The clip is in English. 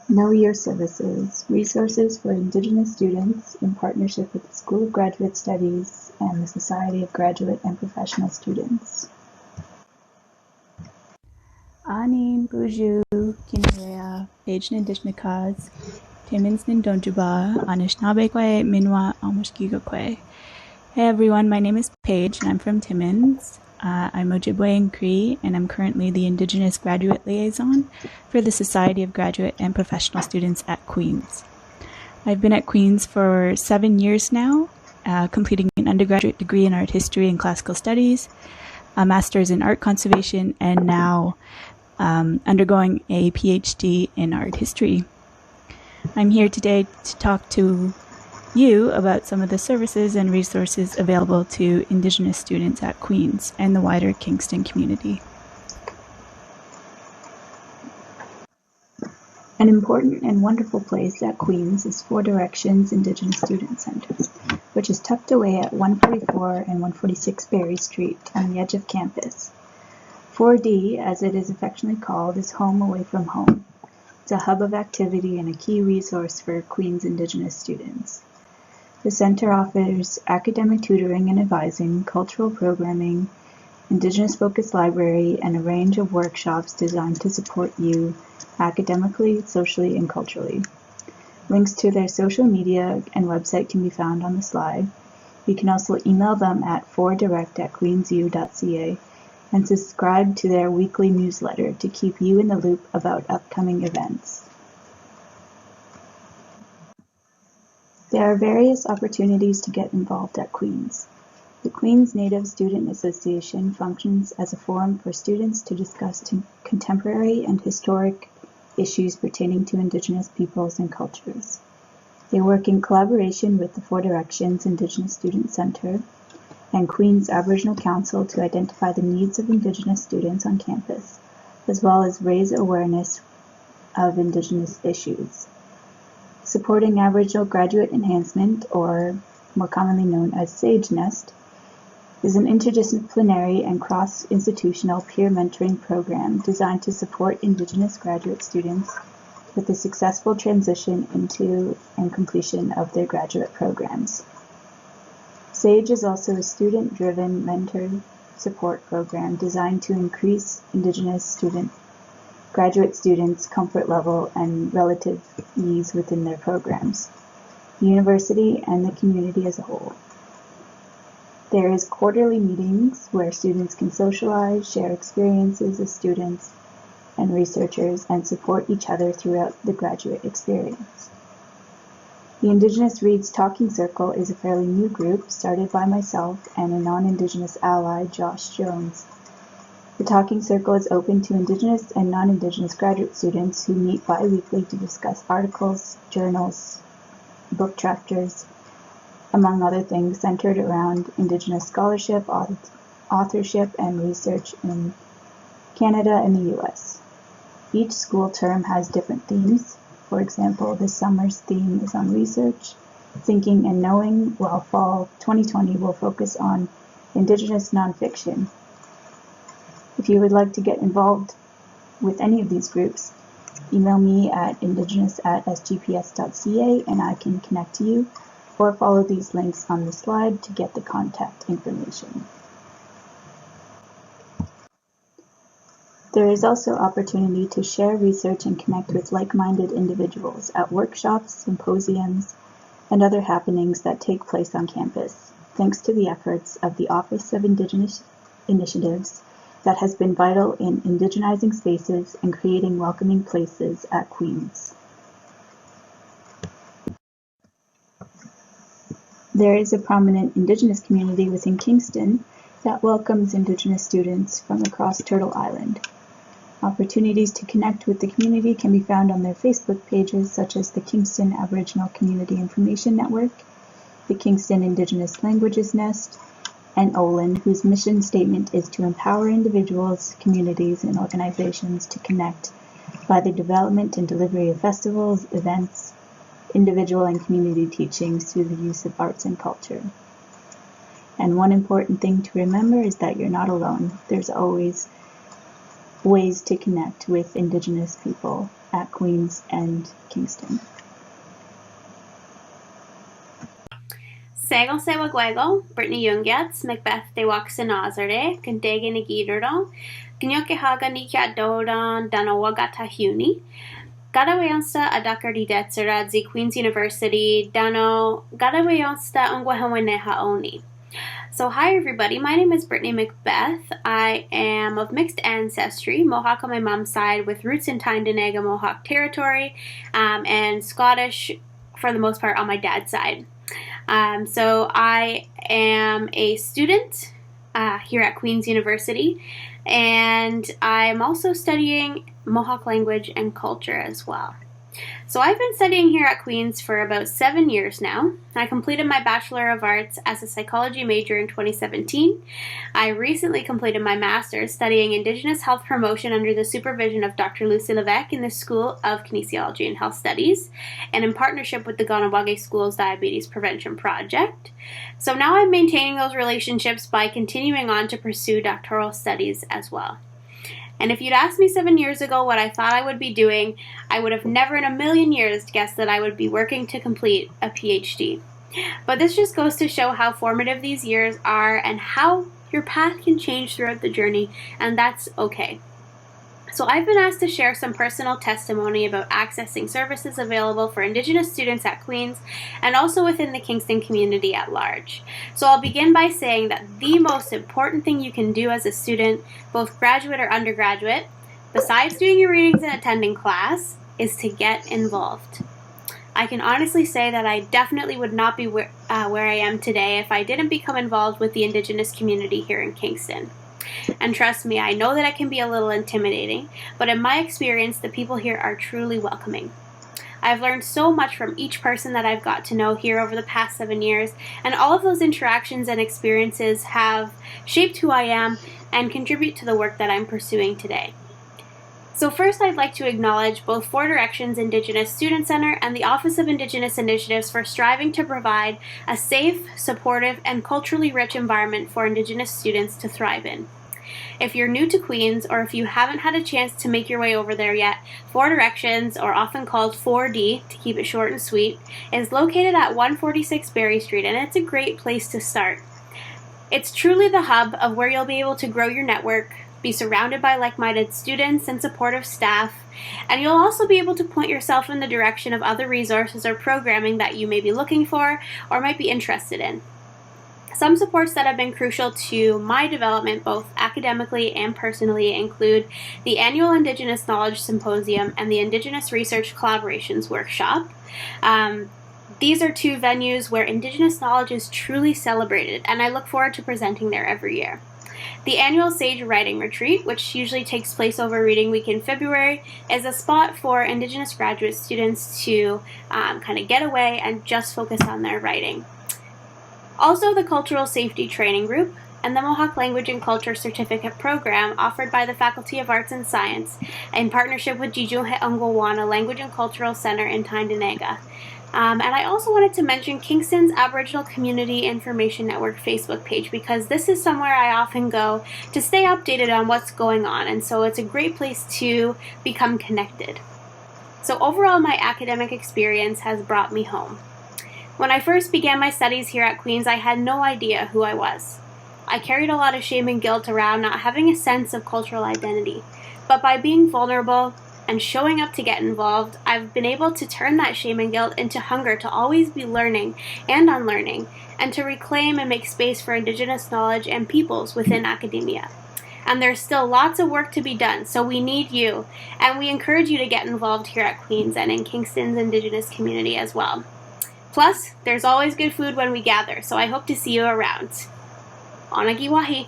Know Your Services, resources for Indigenous students in partnership with the School of Graduate Studies and the Society of Graduate and Professional Students. Anin Buju Kinarea Page Nindishnikas Timins Nindonjuba Anishnabekwe Minwa Amushkigakwe. Hey everyone, my name is Paige and I'm from Timmins. I'm Ojibwe and Cree, and I'm currently the Indigenous Graduate Liaison for the Society of Graduate and Professional Students at Queen's. I've been at Queen's for 7 years now, completing an undergraduate degree in art history and classical studies, a master's in art conservation, and now undergoing a PhD in art history. I'm here today to talk to you about some of the services and resources available to Indigenous students at Queen's and the wider Kingston community. An important and wonderful place at Queen's is Four Directions Indigenous Students Centre, which is tucked away at 144 and 146 Berry Street on the edge of campus. 4D, as it is affectionately called, is home away from home. It's a hub of activity and a key resource for Queen's Indigenous students. The center offers academic tutoring and advising, cultural programming, Indigenous-focused library, and a range of workshops designed to support you academically, socially, and culturally. Links to their social media and website can be found on the slide. You can also email them at 4direct@queensu.ca and subscribe to their weekly newsletter to keep you in the loop about upcoming events. There are various opportunities to get involved at Queen's. The Queen's Native Student Association functions as a forum for students to discuss contemporary and historic issues pertaining to Indigenous peoples and cultures. They work in collaboration with the Four Directions Indigenous Students Centre and Queen's Aboriginal Council to identify the needs of Indigenous students on campus, as well as raise awareness of Indigenous issues. Supporting Aboriginal Graduate Enhancement, or more commonly known as Sage Nest, is an interdisciplinary and cross-institutional peer mentoring program designed to support Indigenous graduate students with the successful transition into and completion of their graduate programs. SAGE is also a student-driven mentor support program designed to increase Indigenous graduate students' comfort level and relative ease within their programs, the university, and the community as a whole. There is quarterly meetings where students can socialize, share experiences as students and researchers, and support each other throughout the graduate experience. The Indigenous Reads Talking Circle is a fairly new group started by myself and a non-Indigenous ally, Josh Jones. The Talking Circle is open to Indigenous and non-Indigenous graduate students who meet bi-weekly to discuss articles, journals, book chapters, among other things centered around Indigenous scholarship, authorship, and research in Canada and the US. Each school term has different themes. For example, this summer's theme is on research, thinking, and knowing, while fall 2020 will focus on Indigenous nonfiction. If you would like to get involved with any of these groups, email me at indigenous@sgps.ca and I can connect to you, or follow these links on the slide to get the contact information. There is also opportunity to share research and connect with like-minded individuals at workshops, symposiums, and other happenings that take place on campus, thanks to the efforts of the Office of Indigenous Initiatives that has been vital in indigenizing spaces and creating welcoming places at Queen's. There is a prominent Indigenous community within Kingston that welcomes Indigenous students from across Turtle Island. Opportunities to connect with the community can be found on their Facebook pages, such as the Kingston Aboriginal Community Information Network, the Kingston Indigenous Languages Nest, and Olin, whose mission statement is to empower individuals, communities, and organizations to connect by the development and delivery of festivals, events, individual and community teachings through the use of arts and culture. And one important thing to remember is that you're not alone. There's always ways to connect with Indigenous people at Queen's and Kingston. Segel Sewagwego, Brittany Youngets, Macbeth de Waxanazare, Kandega Nigiderdon, Gnyokehaga Nikia Dodon, Danawagata Huni, Gadawayonsta Adakardi Detsera, Z Queen's University, Dano, Gadawayonsta Ungwahaweneha Oni. So hi everybody, my name is Brittany Macbeth. I am of mixed ancestry, Mohawk on my mom's side with roots in Tyndonega Mohawk territory, and Scottish for the most part on my dad's side. So I am a student here at Queen's University, and I'm also studying Mohawk language and culture as well. So I've been studying here at Queen's for about 7 years now. I completed my Bachelor of Arts as a psychology major in 2017. I recently completed my master's studying Indigenous health promotion under the supervision of Dr. Lucy Levesque in the School of Kinesiology and Health Studies, and in partnership with the Ganawage School's Diabetes Prevention Project. So now I'm maintaining those relationships by continuing on to pursue doctoral studies as well. And if you'd asked me 7 years ago what I thought I would be doing, I would have never in a million years guessed that I would be working to complete a PhD. But this just goes to show how formative these years are and how your path can change throughout the journey, and that's okay. So I've been asked to share some personal testimony about accessing services available for Indigenous students at Queen's and also within the Kingston community at large. So I'll begin by saying that the most important thing you can do as a student, both graduate or undergraduate, besides doing your readings and attending class, is to get involved. I can honestly say that I definitely would not be where I am today if I didn't become involved with the Indigenous community here in Kingston. And trust me, I know that it can be a little intimidating, but in my experience, the people here are truly welcoming. I've learned so much from each person that I've got to know here over the past 7 years, and all of those interactions and experiences have shaped who I am and contribute to the work that I'm pursuing today. So first, I'd like to acknowledge both Four Directions Indigenous Student Centre and the Office of Indigenous Initiatives for striving to provide a safe, supportive, and culturally rich environment for Indigenous students to thrive in. If you're new to Queen's, or if you haven't had a chance to make your way over there yet, Four Directions, or often called 4D to keep it short and sweet, is located at 146 Berry Street, and it's a great place to start. It's truly the hub of where you'll be able to grow your network, be surrounded by like-minded students and supportive staff, and you'll also be able to point yourself in the direction of other resources or programming that you may be looking for or might be interested in. Some supports that have been crucial to my development, both academically and personally, include the annual Indigenous Knowledge Symposium and the Indigenous Research Collaborations Workshop. These are two venues where Indigenous knowledge is truly celebrated, and I look forward to presenting there every year. The annual Sage Writing Retreat, which usually takes place over Reading Week in February, is a spot for Indigenous graduate students to kind of get away and just focus on their writing. Also, the Cultural Safety Training Group and the Mohawk Language and Culture Certificate Program offered by the Faculty of Arts and Science in partnership with Jijunhe Ungwawana Language and Cultural Center in Tyndonega. And I also wanted to mention Kingston's Aboriginal Community Information Network Facebook page, because this is somewhere I often go to stay updated on what's going on, and so it's a great place to become connected. So overall, my academic experience has brought me home. When I first began my studies here at Queen's, I had no idea who I was. I carried a lot of shame and guilt around not having a sense of cultural identity, but by being vulnerable and showing up to get involved, I've been able to turn that shame and guilt into hunger to always be learning and unlearning, and to reclaim and make space for Indigenous knowledge and peoples within academia. And there's still lots of work to be done, so we need you, and we encourage you to get involved here at Queen's and in Kingston's Indigenous community as well. Plus, there's always good food when we gather, so I hope to see you around. Onagiwahi.